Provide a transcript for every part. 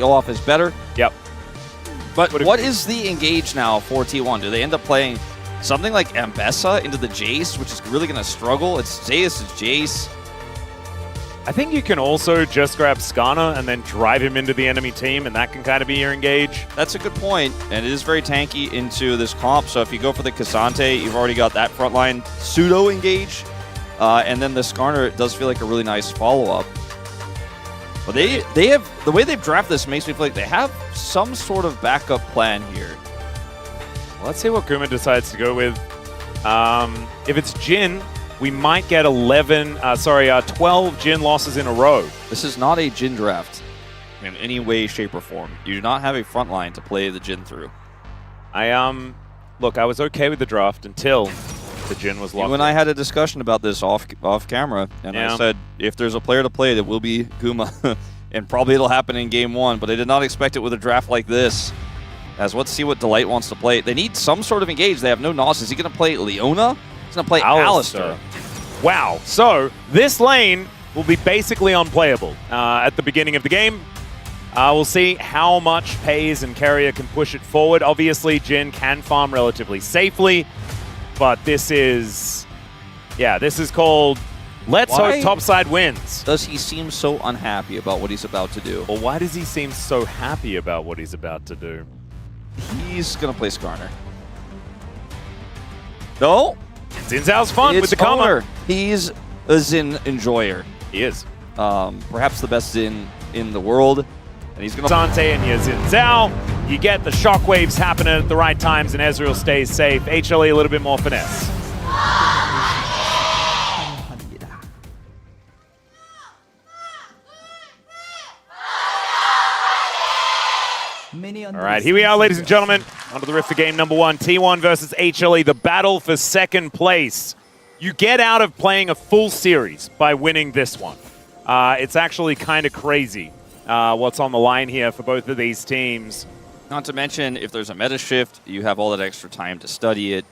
Olaf is better. Yep. But what is the engage now for T1? Do they end up playing something like Ambessa into the Jace, which is really going to struggle? It's Zeus, it's Jace. I think you can also just grab Skarner and then drive him into the enemy team, and that can kind of be your engage. That's a good point, and it is very tanky into this comp, so if you go for the Cassante, you've already got that frontline pseudo-engage, and then the Skarner does feel like a really nice follow-up. But they have, the way they've drafted this makes me feel like they have some sort of backup plan here. Well, let's see what Guma decides to go with. If it's Jhin, we might get 12 Jhin losses in a row. This is not a Jhin draft in any way, shape, or form. You do not have a front line to play the Jhin through. Look, I was okay with the draft until the Jhin was locked. You and I had a discussion about this off camera, and I said if there's a player to play, it will be Guma, and probably it'll happen in game 1. But I did not expect it with a draft like this. As let's see what Delight wants to play. They need some sort of engage. They have no Nos. Is he going to play Leona? He's going to play Alistar. Wow. So this lane will be basically unplayable at the beginning of the game. We'll see how much FaZe and Keria can push it forward. Obviously, Jhin can farm relatively safely, but this is called Let's Hope Topside wins. Does he seem so unhappy about what he's about to do? Well, why does he seem so happy about what he's about to do? He's going to play Skarner. No. Xin Zhao's fun It's with the combo. Oner. He's a Xin enjoyer. He is. Perhaps the best Xin in the world. And he's going to... Dante and your Xin Zhao. You get the shockwaves happening at the right times, and Ezreal stays safe. HLE a little bit more finesse. All right, here we are, ladies and gentlemen. Onto the rift for game number 1. T1 versus HLE, the battle for second place. You get out of playing a full series by winning this one. It's actually kind of crazy what's on the line here for both of these teams. Not to mention, if there's a meta shift, you have all that extra time to study it,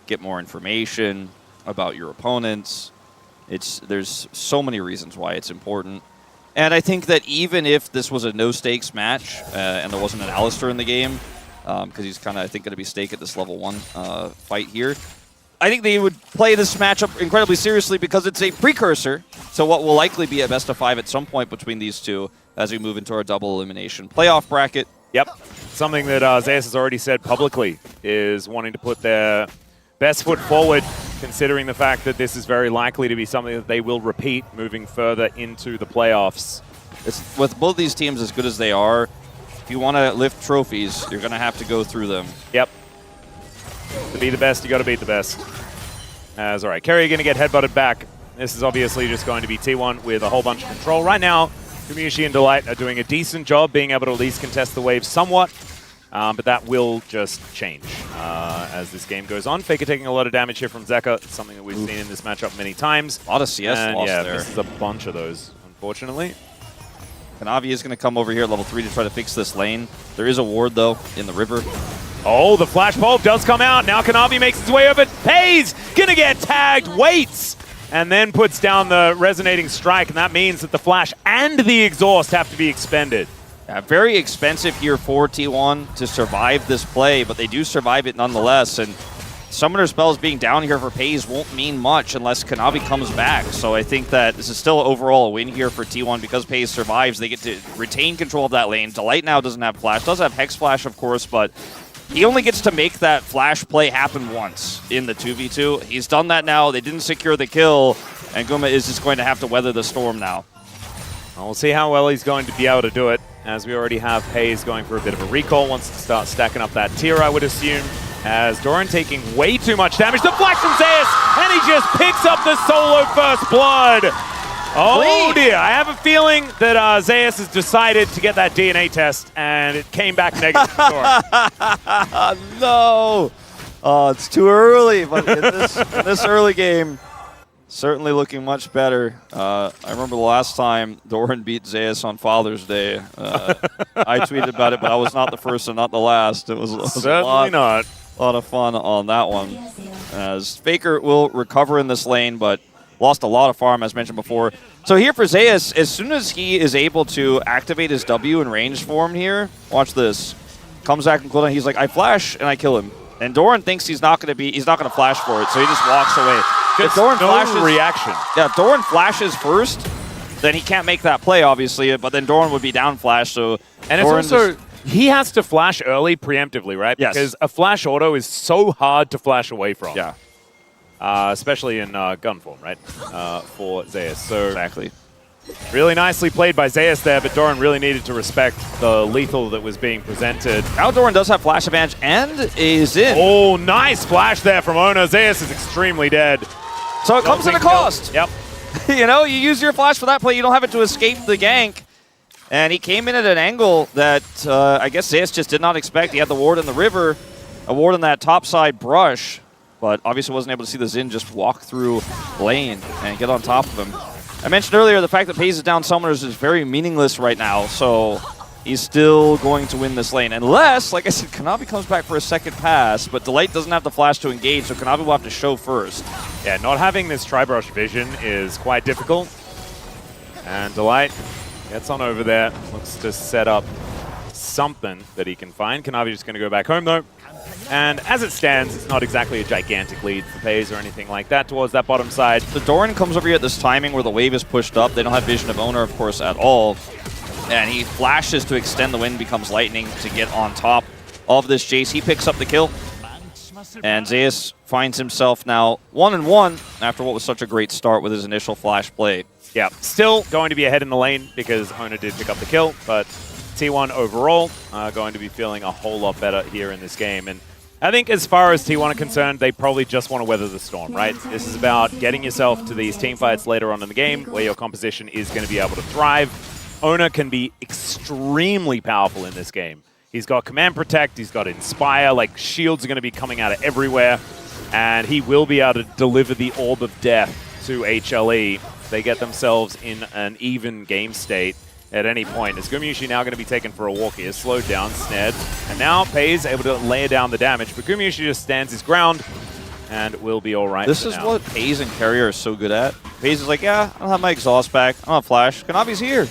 get more information about your opponents. There's so many reasons why it's important. And I think that even if this was a no-stakes match and there wasn't an Alistar in the game, because he's kind of, I think, going to be stake at this level 1 fight here, I think they would play this matchup incredibly seriously because it's a precursor to what will likely be a best of 5 at some point between these two as we move into our double elimination playoff bracket. Yep. Something that Zeus has already said publicly is wanting to put their best foot forward, considering the fact that this is very likely to be something that they will repeat moving further into the playoffs. With both these teams as good as they are, if you want to lift trophies, you're going to have to go through them. Yep. To be the best, you got to beat the best. All right, Keria going to get headbutted back. This is obviously just going to be T1 with a whole bunch of control. Right now, Gumayusi and Delight are doing a decent job being able to at least contest the wave somewhat. But that will just change as this game goes on. Faker taking a lot of damage here from Zeka, something that we've seen in this matchup many times. A lot of CS lost there. This is a bunch of those, unfortunately. Kanavi is going to come over here at level 3 to try to fix this lane. There is a ward, though, in the river. Oh, the flash bulb does come out. Now Kanavi makes his way over. FaZe gonna get tagged, waits, and then puts down the resonating strike, and that means that the flash and the exhaust have to be expended. Yeah, very expensive here for T1 to survive this play, but they do survive it nonetheless. And Summoner Spells being down here for FaZe won't mean much unless Kanavi comes back. So I think that this is still overall a win here for T1 because FaZe survives. They get to retain control of that lane. Delight now doesn't have Flash. Does have Hex Flash, of course, but he only gets to make that Flash play happen once in the 2v2. He's done that now. They didn't secure the kill, and Guma is just going to have to weather the storm now. Well, we'll see how well he's going to be able to do it, as we already have FaZe going for a bit of a recall, wants to start stacking up that tier, I would assume, as Doran taking way too much damage. The flash from Zeus, and he just picks up the solo first blood. Oh dear, I have a feeling that Zeus has decided to get that DNA test, and it came back negative for Doran. No! It's too early, but in this early game, certainly looking much better. I remember the last time Doran beat Zeus on Father's Day. I tweeted about it, but I was not the first and not the last. It was certainly a lot of fun on that one. As Faker will recover in this lane, but Lost a lot of farm, as mentioned before. So here for Zeus, as soon as he is able to activate his W in range form here, watch this. Comes back from cooldown, he's like, I flash and I kill him. And Doran thinks he's not gonna flash for it, so he just walks away. If Doran flashes, reaction. Yeah, if Doran flashes first, then he can't make that play, obviously, but then Doran would be down flash, so... And Doran it's also... He has to flash early preemptively, right? Yes. Because a flash auto is so hard to flash away from. Yeah. Especially in gun form, right? For Zeus. So Exactly. Really nicely played by Zeus there, but Doran really needed to respect the lethal that was being presented. Now Doran does have flash advantage and is in. Oh, nice flash there from Oner. Zeus is extremely dead. So it comes at a cost. Yep. You know, you use your flash for that play, you don't have it to escape the gank. And he came in at an angle that I guess Zeus just did not expect. He had the ward in the river, a ward in that topside brush, but obviously wasn't able to see the Xin just walk through lane and get on top of him. I mentioned earlier the fact that Paze is down summoners is very meaningless right now, so he's still going to win this lane. Unless, like I said, Kanavi comes back for a second pass, but Delight doesn't have the flash to engage, so Kanavi will have to show first. Yeah, not having this Tri-Brush vision is quite difficult. And Delight gets on over there, looks to set up something that he can find. Kanavi just going to go back home, though. And as it stands, it's not exactly a gigantic lead for Paze or anything like that towards that bottom side. The Doran comes over here at this timing where the wave is pushed up. They don't have vision of Oner, of course, at all. And he flashes to extend the wind, becomes lightning to get on top of this Jace. He picks up the kill. And Zeus finds himself now 1-1 after what was such a great start with his initial flash play. Yeah, still going to be ahead in the lane because Oner did pick up the kill, but T1 overall going to be feeling a whole lot better here in this game. And I think as far as T1 are concerned, they probably just want to weather the storm, right? This is about getting yourself to these team fights later on in the game where your composition is going to be able to thrive. Oner can be extremely powerful in this game. He's got Command Protect, he's got Inspire, like shields are going to be coming out of everywhere, and he will be able to deliver the Orb of Death to HLE. They get themselves in an even game state at any point. Is Gumayusi now going to be taken for a walk here? Slowed down, snared, and now Paze able to lay down the damage, but Gumayusi just stands his ground and will be all right. This is what Paze and Keria are so good at. Paze is like, yeah, I don't have my exhaust back, I don't have flash. Kanavi's here.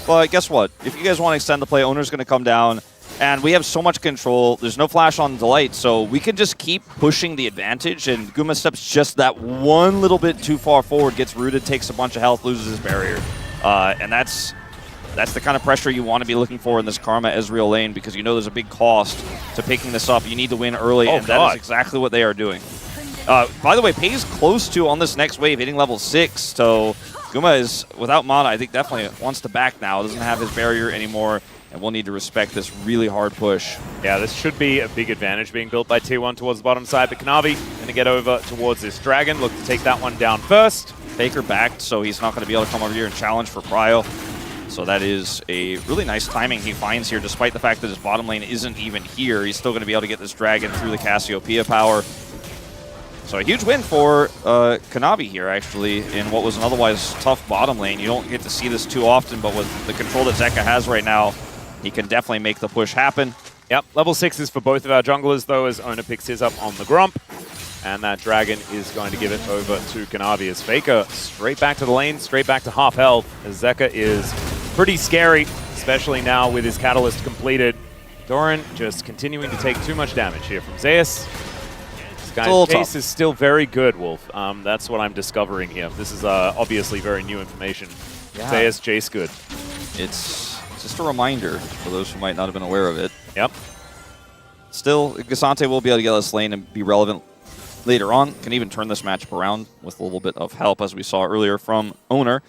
But guess what? If you guys want to extend the play, Oner's going to come down, and we have so much control. There's no flash on Delight, so we can just keep pushing the advantage, and Guma steps just that one little bit too far forward, gets rooted, takes a bunch of health, loses his barrier. And that's the kind of pressure you want to be looking for in this Karma Ezreal lane, because you know there's a big cost to picking this up. You need to win early, and that is exactly what they are doing. By the way, Paze close to, on this next wave, hitting level 6, so Guma is, without mana, I think definitely wants to back now. Doesn't have his barrier anymore, and we'll need to respect this really hard push. Yeah, this should be a big advantage being built by T1 towards the bottom side, but Kanavi going to get over towards this Dragon, look to take that one down first. Faker backed, so he's not going to be able to come over here and challenge for Prio. So that is a really nice timing he finds here, despite the fact that his bottom lane isn't even here. He's still going to be able to get this Dragon through the Cassiopeia power. So a huge win for Kanavi here, actually, in what was an otherwise tough bottom lane. You don't get to see this too often, but with the control that Zeka has right now, he can definitely make the push happen. Yep, level 6 is for both of our junglers, though, as Oner picks his up on the Grump. And that Dragon is going to give it over to Kanavi as Faker straight back to the lane, straight back to half health, as Zeka is pretty scary, especially now with his Catalyst completed. Doran just continuing to take too much damage here from Zeus. This guy's case is still very good, Wolf. That's what I'm discovering here. This is obviously very new information. Yeah. Zeus, Jace good. It's just a reminder for those who might not have been aware of it. Yep. Still, Gasante will be able to get this lane and be relevant later on. Can even turn this matchup around with a little bit of help, as we saw earlier from Oner.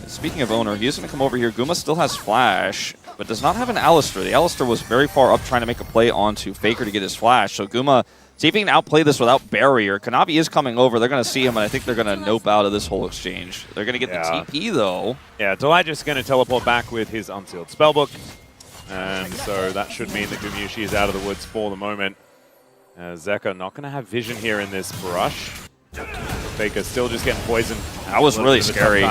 Speaking of Oner, he is going to come over here. Guma still has flash, but does not have an Alistar. The Alistar was very far up trying to make a play onto Faker to get his flash. So Guma, see if he can outplay this without barrier. Kanavi is coming over. They're going to see him, and I think they're going to nope out of this whole exchange. They're going to get the TP, though. Yeah, Delight just going to teleport back with his Unsealed Spellbook. And so that should mean that Gumayusi is out of the woods for the moment. Zeka not going to have vision here in this brush. Faker still just getting poisoned. That was really scary.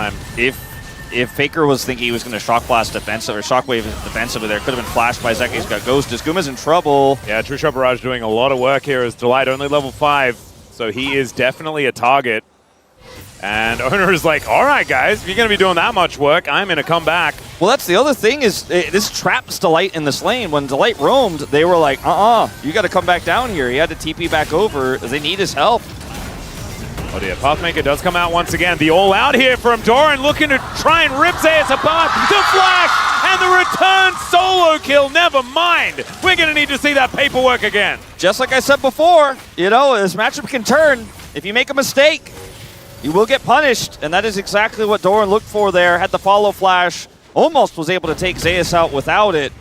If Faker was thinking he was going to Shock Blast defensive or Shockwave defensively, there could have been flashed by Zeka. He's got Ghost. Guma's in trouble. Yeah, True Shot Barrage doing a lot of work here as Delight only level 5, so he is definitely a target. And Oner is like, all right, guys, if you're going to be doing that much work, I'm going to come back. Well, that's the other thing is this traps Delight in this lane. When Delight roamed, they were like, you got to come back down here. He had to TP back over. They need his help. Oh dear, Pathmaker does come out once again. The all-out here from Doran, looking to try and rip Zeus apart. The flash and the return solo kill. Never mind. We're going to need to see that paperwork again. Just like I said before, you know, this matchup can turn. If you make a mistake, you will get punished. And that is exactly what Doran looked for there. Had the follow flash. Almost was able to take Zeus out without it.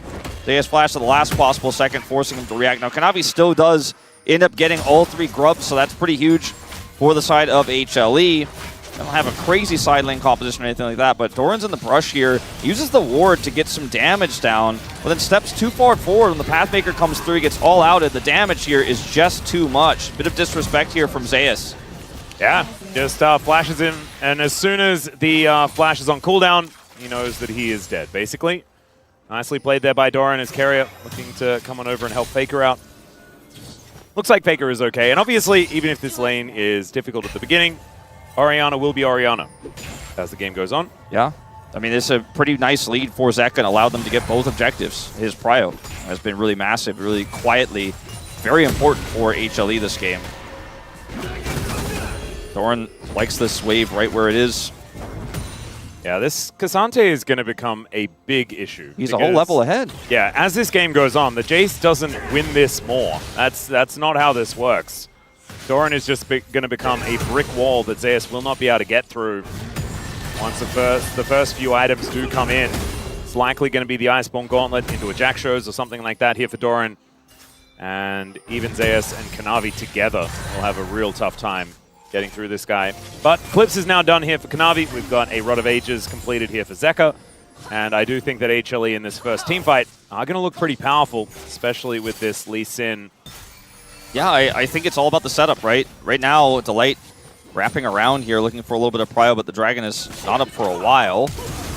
Zeus flashed at the last possible second, forcing him to react. Now, Kanavi still does end up getting all 3 grubs, so that's pretty huge for the side of HLE. They don't have a crazy side lane composition or anything like that, but Doran's in the brush here. Uses the ward to get some damage down, but then steps too far forward. When the Pathmaker comes through, he gets all outed. The damage here is just too much. Bit of disrespect here from Zeus. Yeah, just flashes him, and as soon as the flash is on cooldown, he knows that he is dead, basically. Nicely played there by Doran as Keria looking to come on over and help Faker out. Looks like Faker is okay, and obviously, even if this lane is difficult at the beginning, Orianna will be Orianna as the game goes on. Yeah. I mean, this is a pretty nice lead for Zeka and allowed them to get both objectives. His prio has been really massive, really quietly, very important for HLE this game. Doran likes this wave right where it is. Yeah, this Cassante is going to become a big issue. He's a whole level ahead. Yeah, as this game goes on, the Jace doesn't win this more. That's not how this works. Doran is just going to become a brick wall that Zeus will not be able to get through. Once the first few items do come in, it's likely going to be the Iceborne Gauntlet into a Jack Shows or something like that here for Doran. And even Zeus and Kanavi together will have a real tough time getting through this guy. But Clips is now done here for Kanavi. We've got a Rod of Ages completed here for Zeka. And I do think that HLE in this first team fight are going to look pretty powerful, especially with this Lee Sin. Yeah, I think it's all about the setup, right? Right now, Delight wrapping around here, looking for a little bit of prio, but the Dragon is not up for a while.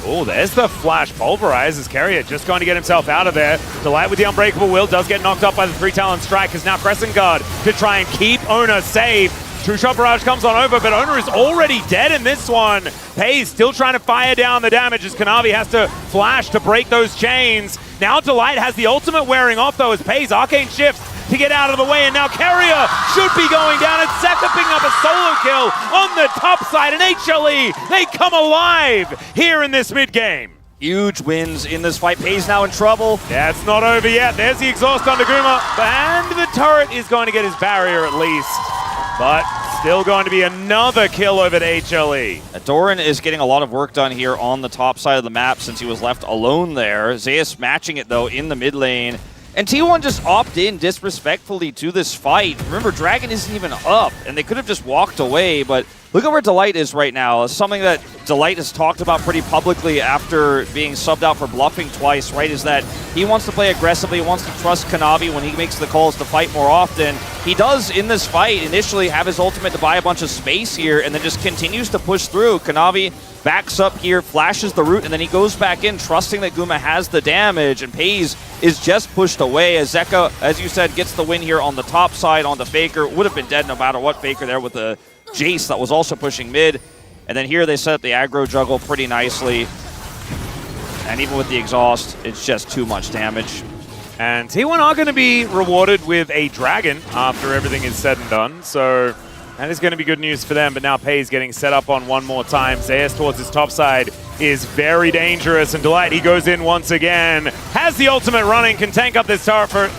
Oh, there's the flash. Pulverizes Keria, just going to get himself out of there. Delight with the Unbreakable Will does get knocked up by the 3-Talon Strike, is now Crescent Guard to try and keep Oner safe. Two-Shot Barrage comes on over, but Oner is already dead in this one. Pays still trying to fire down the damage as Kanavi has to flash to break those chains. Now Delight has the ultimate wearing off, though, as Pays Arcane shifts to get out of the way, and now Keria should be going down, and Zeka picking up a solo kill on the top side, and HLE, they come alive here in this mid-game. Huge wins in this fight. Pays now in trouble. Yeah, it's not over yet. There's the exhaust on Guma, and the turret is going to get his barrier at least. But still going to be another kill over to HLE. Doran is getting a lot of work done here on the top side of the map since he was left alone there. Zeus matching it, though, in the mid lane. And T1 just opted in disrespectfully to this fight. Remember, Dragon isn't even up, and they could have just walked away, but look at where Delight is right now. It's something that Delight has talked about pretty publicly after being subbed out for bluffing twice, right, is that he wants to play aggressively, he wants to trust Kanavi when he makes the calls to fight more often. He does, in this fight, initially have his ultimate to buy a bunch of space here, and then just continues to push through. Kanavi backs up here, flashes the root, and then he goes back in, trusting that Guma has the damage, and Pays is just pushed away as Zeka, as you said, gets the win here on the top side onto Faker. Would have been dead no matter what. Faker there with the Jace that was also pushing mid. And then here they set up the aggro juggle pretty nicely. And even with the exhaust, it's just too much damage. And T1 are going to be rewarded with a Dragon after everything is said and done. So that is going to be good news for them. But now Pays getting set up on one more time. Zeus towards his top side is very dangerous. And Delight, he goes in once again. Has the ultimate running, can tank up this turret for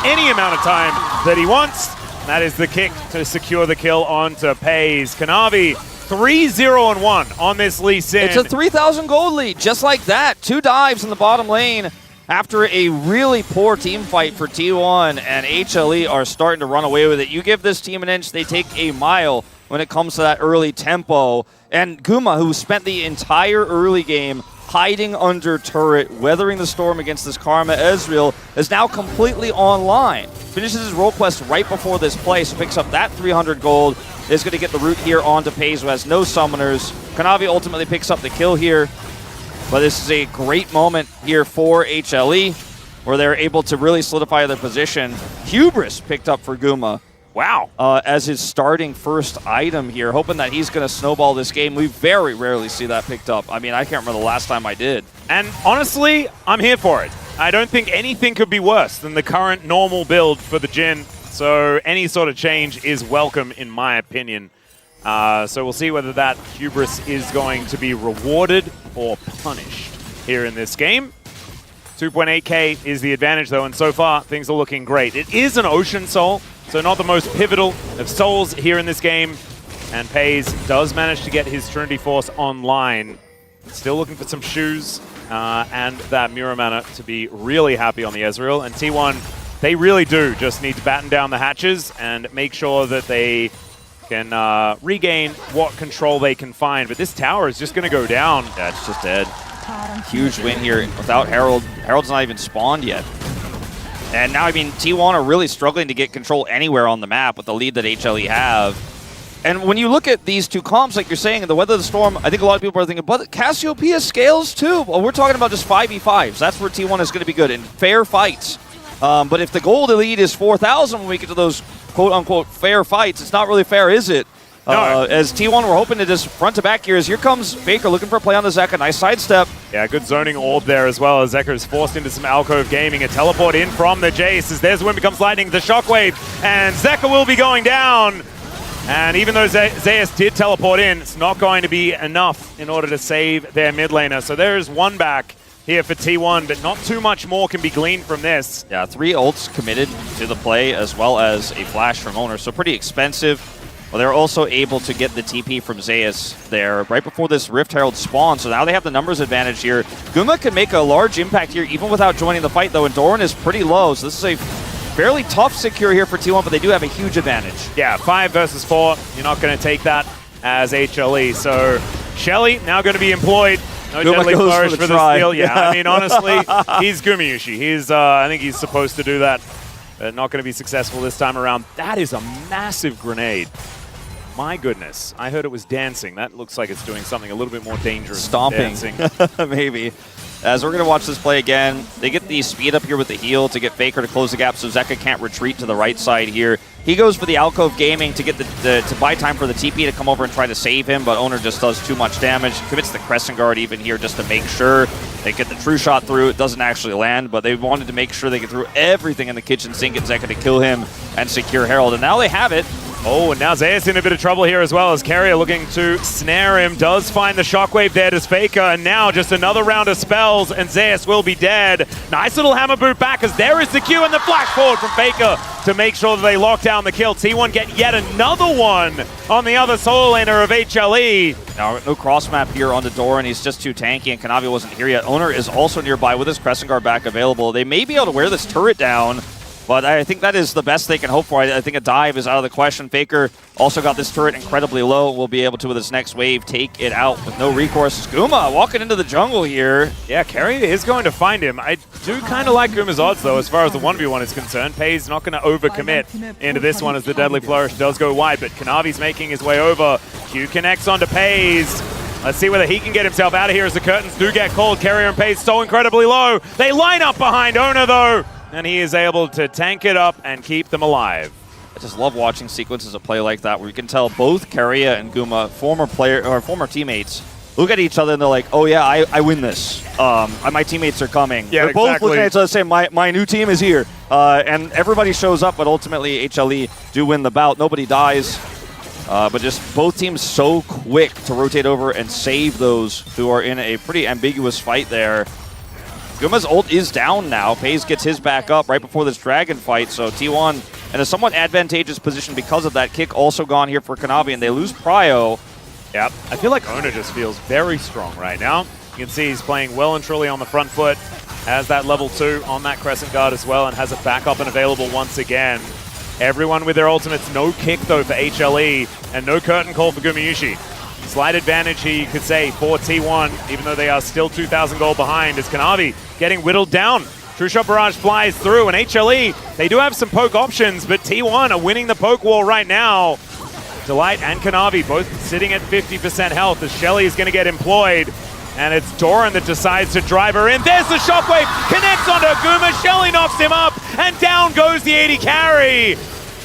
any amount of time that he wants. That is the kick to secure the kill onto Pays. Kanavi 3-0-1 on this Lee Sin. It's a 3,000 gold lead, just like that. 2 dives in the bottom lane after a really poor team fight for T1, and HLE are starting to run away with it. You give this team an inch, they take a mile when it comes to that early tempo. And Guma, who spent the entire early game hiding under turret, weathering the storm against this Karma Ezreal, is now completely online. Finishes his role quest right before this play, so picks up that 300 gold. Is going to get the root here onto Pays, who has no summoners. Kanavi ultimately picks up the kill here. But this is a great moment here for HLE, where they're able to really solidify their position. Hubris picked up for Guma. Wow. As his starting first item here, hoping that he's going to snowball this game. We very rarely see that picked up. I mean, I can't remember the last time I did. And honestly, I'm here for it. I don't think anything could be worse than the current normal build for the Jhin. So any sort of change is welcome, in my opinion. So we'll see whether that hubris is going to be rewarded or punished here in this game. 2.8k is the advantage, though, and so far, things are looking great. It is an Ocean Soul, so not the most pivotal of souls here in this game. And Pays does manage to get his Trinity Force online. Still looking for some shoes and that Mirror Mana to be really happy on the Ezreal. And T1, they really do just need to batten down the hatches and make sure that they can regain what control they can find. But this tower is just going to go down. Yeah, it's just dead. Huge win here without Herald. Herald's not even spawned yet. And now, I mean, T1 are really struggling to get control anywhere on the map with the lead that HLE have. And when you look at these two comps, like you're saying, in the Weather of the Storm, I think a lot of people are thinking, but Cassiopeia scales too. Well, we're talking about just 5v5s. That's where T1 is going to be good in fair fights. But if the goal to lead is 4,000 when we get to those quote-unquote fair fights, it's not really fair, is it? No. As T1, we're hoping to just front to back here. As here comes Faker looking for a play on the Zeka. Nice sidestep. Yeah, good zoning orb there as well, as Zeka is forced into some alcove gaming. A teleport in from the Jace as there's Wind Becomes Lightning, the Shockwave, and Zeka will be going down. And even though Zeus did teleport in, it's not going to be enough in order to save their mid laner. So there is one back here for T1, but not too much more can be gleaned from this. Yeah, 3 ults committed to the play as well as a flash from Oner, so pretty expensive. Well, they're also able to get the TP from Zeus there right before this Rift Herald spawn, so now they have the numbers advantage here. Guma can make a large impact here even without joining the fight, though, and Doran is pretty low, so this is a fairly tough secure here for T1, but they do have a huge advantage. Yeah, 5 versus 4. You're not going to take that as HLE. So Shelly now going to be employed. No Guma deadly goes flourish for the for try. the steal. Yeah, I mean, honestly, he's Gumayusi. He's, I think he's supposed to do that. Not going to be successful this time around. That is a massive grenade. My goodness. I heard it was dancing. That looks like it's doing something a little bit more dangerous. Stomping. Than dancing. Maybe. As we're going to watch this play again, they get the speed up here with the heal to get Faker to close the gap so Zeka can't retreat to the right side here. He goes for the alcove gaming to get to buy time for the TP to come over and try to save him, but Oner just does too much damage. Commits the Crescent Guard even here just to make sure they get the true shot through. It doesn't actually land, but they wanted to make sure they get through everything in the kitchen sink and Zeka to kill him and secure Herald, and now they have it. Oh, and now Zeus in a bit of trouble here as well, as Keria looking to snare him. Does find the Shockwave there to Faker, and now just another round of spells, and Zeus will be dead. Nice little hammer boot back, as there is the Q and the flash forward from Faker to make sure that they lock down the kill. T1 get yet another one on the other solo laner of HLE. Now, no cross map here on the door, and he's just too tanky, and Kanavi wasn't here yet. Oner is also nearby with his Crescent Guard back available. They may be able to wear this turret down, but I think that is the best they can hope for. I think a dive is out of the question. Faker also got this turret incredibly low. Will be able to, with his next wave, take it out with no recourse. Guma walking into the jungle here. Yeah, Keria is going to find him. I do kind of like Guma's odds, though, as far as the 1v1 is concerned. Pays not going to overcommit into this one as the Deadly Flourish does go wide, but Kanavi's making his way over. Q connects onto Pays. Let's see whether he can get himself out of here as the curtains do get called. Keria and Pays so incredibly low. They line up behind Oner, though, and he is able to tank it up and keep them alive. I just love watching sequences of play like that where you can tell both Keria and Guma, former teammates, look at each other and they're like, oh yeah, I win this. My teammates are coming. Yeah, they're both looking at each other saying, my new team is here. And everybody shows up, but ultimately HLE do win the bout. Nobody dies. But just both teams so quick to rotate over and save those who are in a pretty ambiguous fight there. Guma's ult is down now. Pays gets his back up right before this dragon fight, so T1 in a somewhat advantageous position because of that. Kick also gone here for Kanavi, and they lose Prio. Yep, I feel like Oner just feels very strong right now. You can see he's playing well and truly on the front foot. Has that level 2 on that Crescent Guard as well, and has it back up and available once again. Everyone with their ultimates. No kick, though, for HLE, and no curtain call for Gumayusi. Slight advantage here, you could say, for T1, even though they are still 2,000 gold behind, as Kanavi getting whittled down. True Shot Barrage flies through, and HLE, they do have some poke options, but T1 are winning the poke war right now. Delight and Kanavi both sitting at 50% health, as Shelly is going to get employed, and it's Doran that decides to drive her in. There's the Shockwave, connects onto Guma, Shelly knocks him up, and down goes the 80 carry.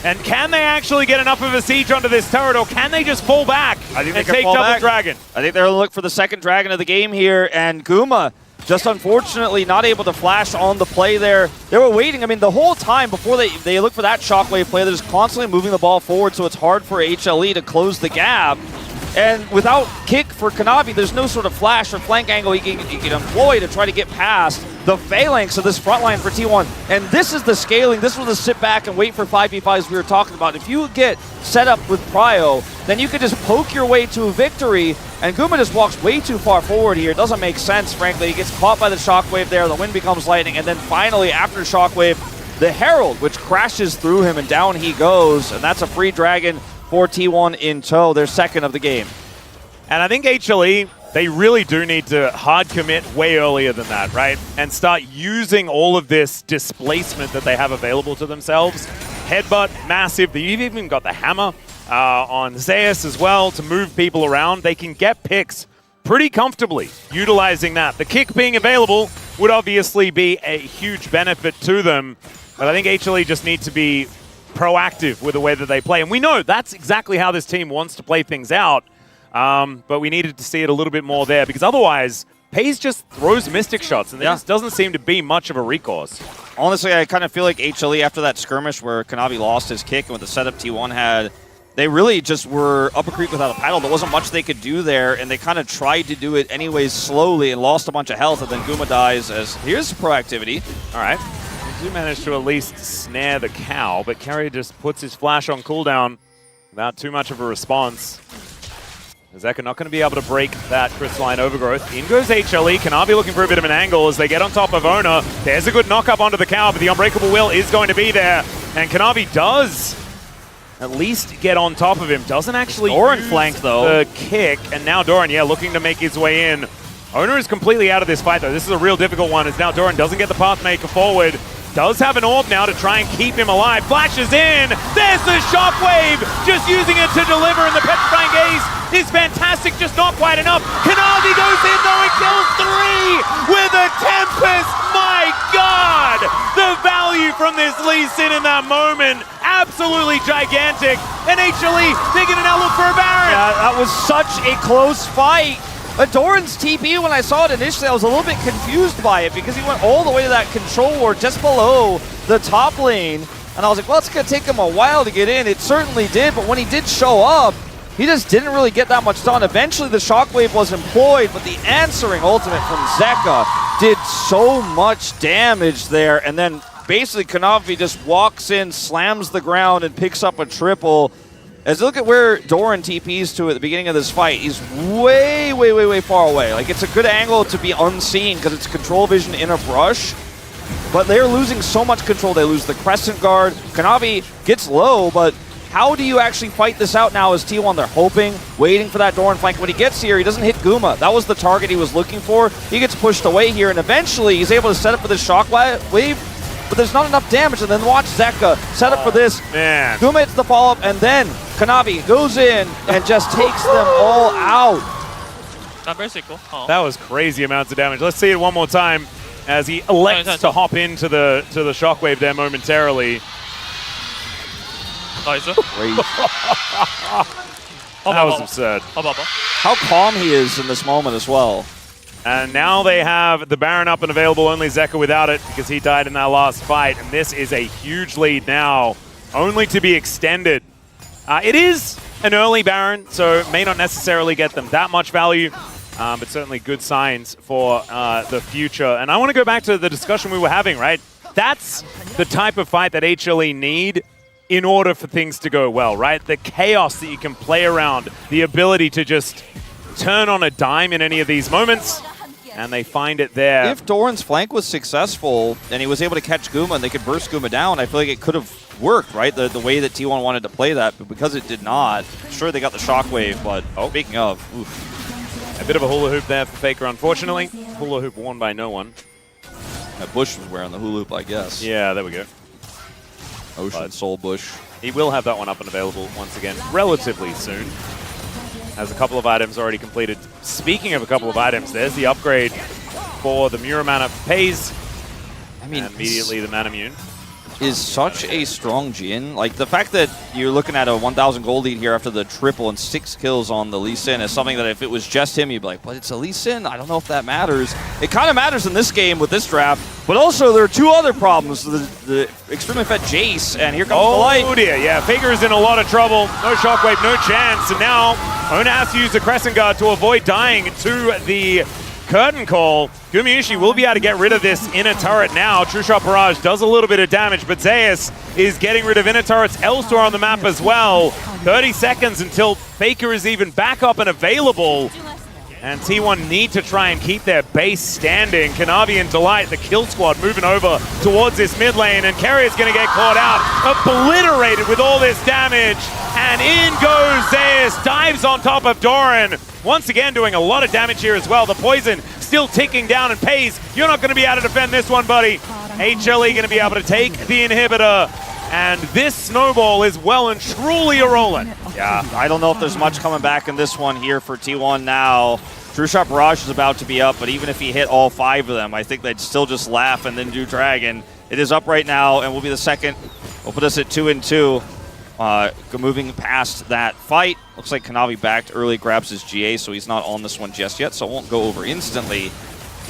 And can they actually get enough of a siege onto this turret, or can they just fall back and take double dragon? I think they're going to look for the second dragon of the game here, and Guma just unfortunately not able to flash on the play there. They were waiting. I mean, the whole time before they look for that shockwave play, they're just constantly moving the ball forward, so it's hard for HLE to close the gap. And without kick for Kanavi, there's no sort of flash or flank angle he can employ to try to get past the phalanx of this front line for T1. And this is the scaling. This was the sit back and wait for 5v5s we were talking about. If you get set up with Prio, then you could just poke your way to a victory. And Guma just walks way too far forward here. It doesn't make sense, frankly. He gets caught by the shockwave there. The wind becomes lightning. And then finally, after shockwave, the Herald, which crashes through him, and down he goes. And that's a free dragon for T1 in tow, their second of the game. And I think HLE, they really do need to hard commit way earlier than that, right? And start using all of this displacement that they have available to themselves. Headbutt, massive. They've even got the hammer on Zeus as well to move people around. They can get picks pretty comfortably utilizing that. The kick being available would obviously be a huge benefit to them. But I think HLE just need to be proactive with the way that they play. And we know that's exactly how this team wants to play things out. But we needed to see it a little bit more there, because otherwise, FaZe just throws Mystic shots, and there just doesn't seem to be much of a recourse. Honestly, I kind of feel like HLE, after that skirmish where Kanavi lost his kick and with the setup T1 had, they really just were up a creek without a paddle. There wasn't much they could do there, and they kind of tried to do it anyways slowly and lost a bunch of health, and then Guma dies as here's proactivity. All right. They do manage to at least snare the cow, but Keria just puts his flash on cooldown without too much of a response. Zeka not going to be able to break that crystalline overgrowth. In goes HLE. Kanavi looking for a bit of an angle as they get on top of Oner. There's a good knock up onto the cow, but the unbreakable will is going to be there. And Kanavi does at least get on top of him. Doesn't actually Doran use flank, though. the kick. And now Doran, looking to make his way in. Oner is completely out of this fight, though. This is a real difficult one, as now Doran doesn't get the Pathmaker forward. Does have an orb now to try and keep him alive. Flashes in. There's the shockwave. Just using it to deliver, and the petrifying gaze is fantastic, just not quite enough. Kanavi goes in though and kills 3 with a Tempest. My God! The value from this Lee Sin in that moment, absolutely gigantic. And HLE, they're going to now look for a Baron. Yeah, that was such a close fight. Doran's TP, when I saw it initially, I was a little bit confused by it because he went all the way to that control ward just below the top lane. And I was like, well, it's going to take him a while to get in. It certainly did, but when he did show up, he just didn't really get that much done. Eventually, the shockwave was employed, but the answering ultimate from Zeka did so much damage there. And then basically, Kanavi just walks in, slams the ground, and picks up a triple. As you look at where Doran TPs to at the beginning of this fight, he's way, way, way, way far away. Like, it's a good angle to be unseen because it's control vision in a brush. But they're losing so much control. They lose the Crescent Guard. Kanavi gets low, but how do you actually fight this out now as T1? They're hoping, waiting for that Doran flank. When he gets here, he doesn't hit Guma. That was the target he was looking for. He gets pushed away here, and eventually he's able to set up for this shock wave. But there's not enough damage, and then watch Zeka set up for this. Man. Guma hits the follow-up, and then Kanavi goes in and just takes them all out. That was crazy amounts of damage. Let's see it one more time as he elects to hop into the shockwave there momentarily. Crazy. That was absurd. How calm he is in this moment as well. And now they have the Baron up and available, only Zeka without it because he died in that last fight. And this is a huge lead now, only to be extended. It is an early Baron, so it may not necessarily get them that much value, but certainly good signs for the future. And I want to go back to the discussion we were having, right? That's the type of fight that HLE need in order for things to go well, right? The chaos that you can play around, the ability to just turn on a dime in any of these moments, and they find it there. If Doran's flank was successful and he was able to catch Guma and they could burst Guma down, I feel like it could have worked, right? The way that T1 wanted to play that, but because it did not, sure they got the shockwave, but speaking of, oof. A bit of a hula hoop there for Faker, unfortunately. Hula hoop worn by no one. Bush was wearing the hula hoop, I guess. Yeah, there we go. Ocean Soul Bush. He will have that one up and available once again relatively soon. Has a couple of items already completed. Speaking of a couple of items, there's the upgrade for the Muramana for FaZe. I mean, and immediately the Manamune. is such a strong Jhin. Like, the fact that you're looking at a 1,000 gold lead here after the triple and 6 kills on the Lee Sin is something that if it was just him, you'd be like, but it's a Lee Sin? I don't know if that matters. It kind of matters in this game with this draft, but also there are 2 other problems. The extremely fed Jace, and here comes the light. Oh dear, yeah, Faker's in a lot of trouble. No Shockwave, no chance, and now Oner has to use the Crescent Guard to avoid dying to the Curtain Call. Gumayusi will be able to get rid of this inner turret now. True Shot Barrage does a little bit of damage, but Zeus is getting rid of inner turrets elsewhere on the map as well. 30 seconds until Faker is even back up and available. And T1 need to try and keep their base standing. Kanavi and Delight, the kill squad, moving over towards this mid lane, and Keria's going to get caught out, obliterated with all this damage. And in goes Zeus, dives on top of Doran. Once again doing a lot of damage here as well. The poison still ticking down, and Pays, you're not going to be able to defend this one, buddy. HLE going to be able to take the inhibitor. And this snowball is well and truly a rolling. Yeah, I don't know if there's much coming back in this one here for T1 now. True Shot Barrage is about to be up, but even if he hit all 5 of them, I think they'd still just laugh and then do Dragon. It is up right now, and will be the second. We'll put us at 2-2. Moving past that fight. Looks like Kanavi backed early, grabs his GA, so he's not on this one just yet, so it won't go over instantly.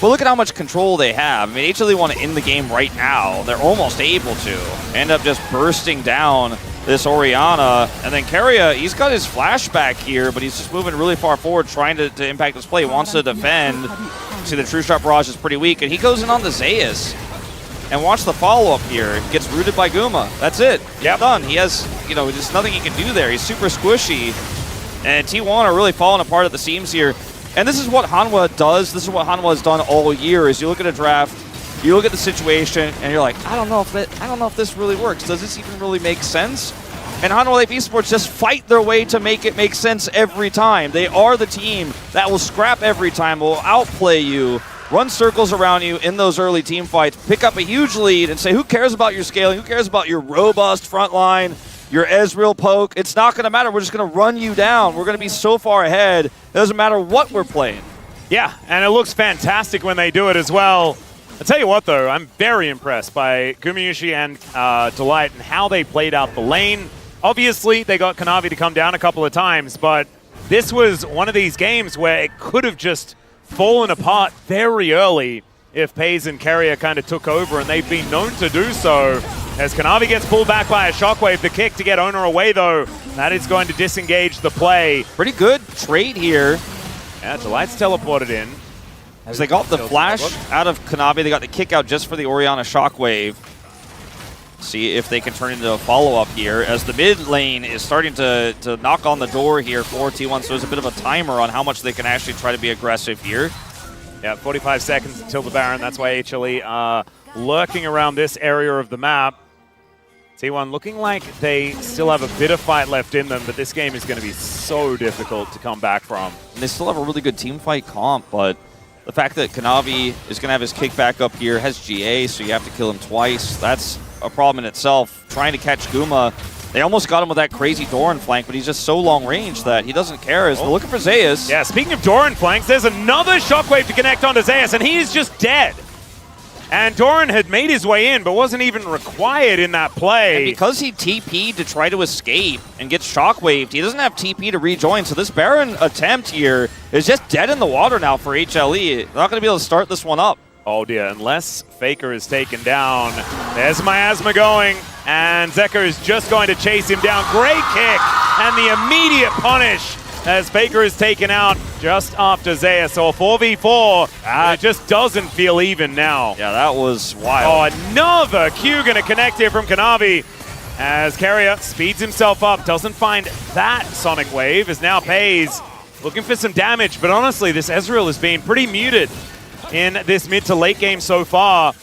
But look at how much control they have. I mean, HLE want to end the game right now. They're almost able to. End up just bursting down this Orianna. And then Keria, he's got his flashback here, but he's just moving really far forward, trying to impact this play. He wants to defend. See, the True Shot Barrage is pretty weak, and he goes in on the Zeus. And watch the follow-up here. Gets rooted by Guma. That's it. Yep. Done. He has, there's nothing he can do there. He's super squishy. And T1 are really falling apart at the seams here. And this is what HANWHA does. This is what HANWHA has done all year. Is you look at a draft, you look at the situation, and you're like, I don't know if this really works. Does this even really make sense? And HANWHA Life Esports just fight their way to make it make sense every time. They are the team that will scrap every time, will outplay you, run circles around you in those early team fights, pick up a huge lead, and say, who cares about your scaling? Who cares about your robust front line? Your Ezreal poke, it's not going to matter. We're just going to run you down. We're going to be so far ahead. It doesn't matter what we're playing. Yeah, and it looks fantastic when they do it as well. I'll tell you what, though, I'm very impressed by Gumayusi and Delight and how they played out the lane. Obviously, they got Kanavi to come down a couple of times, but this was one of these games where it could have just fallen apart very early if Pays and Keria kind of took over, and they've been known to do so. As Kanavi gets pulled back by a Shockwave, the kick to get Oner away, though, that is going to disengage the play. Pretty good trade here. Yeah, Delight's teleported in. As they got the flash out of Kanavi, they got the kick out just for the Orianna Shockwave. See if they can turn into a follow-up here, as the mid lane is starting to knock on the door here for T1, so there's a bit of a timer on how much they can actually try to be aggressive here. Yeah, 45 seconds until the Baron. That's why HLE are lurking around this area of the map. T1 looking like they still have a bit of fight left in them, but this game is going to be so difficult to come back from. And they still have a really good team fight comp, but the fact that Kanavi is going to have his kick back up here, has GA, so you have to kill him twice, that's a problem in itself. Trying to catch Guma, they almost got him with that crazy Doran flank, but he's just so long range that he doesn't care. As they're looking for Zeus. Yeah, speaking of Doran flanks, there's another Shockwave to connect onto Zeus, and he is just dead. And Doran had made his way in, but wasn't even required in that play. And because he TP'd to try to escape and get shockwaved, he doesn't have TP to rejoin. So this Baron attempt here is just dead in the water now for HLE. They're not going to be able to start this one up. Oh dear, unless Faker is taken down. There's Miasma going, and Zeker is just going to chase him down. Great kick, and the immediate punish as Faker is taken out just after Zeus. So a 4v4, it just doesn't feel even now. Yeah, that was wild. Oh, another Q going to connect here from Kanavi as Keria speeds himself up, doesn't find that Sonic Wave, as now Pays looking for some damage, but honestly, this Ezreal has been pretty muted in this mid to late game so far.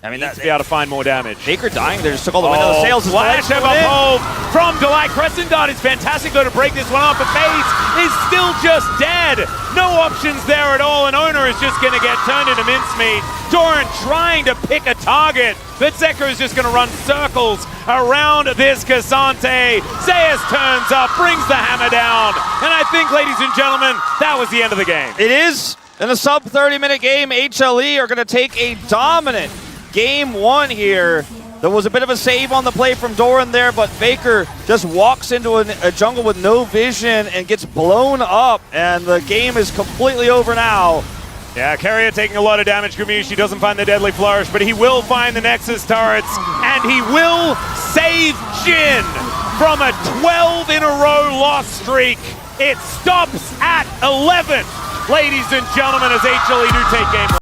I mean, that's to be able to find more damage. Faker dying there, just took all the wind out of the sails. Flash ever hold from Delight. Crescent Guard is fantastic though to break this one up, but FaZe is still just dead. No options there at all, and Oner is just going to get turned into mincemeat. Doran trying to pick a target, but Zeker is just going to run circles around this Cassante. Zeus turns up, brings the hammer down, and I think, ladies and gentlemen, that was the end of the game. It is. In a sub-30-minute game, HLE are going to take a dominant Game 1 here There was a bit of a save on the play from Doran there, but Faker just walks into a jungle with no vision and gets blown up, and the game is completely over now. Yeah, Keria taking a lot of damage. Gumayusi doesn't find the Deadly Flourish, but he will find the Nexus turrets, and he will save Jhin from a 12-in-a-row loss streak. It stops at 11, ladies and gentlemen, as HLE do take game.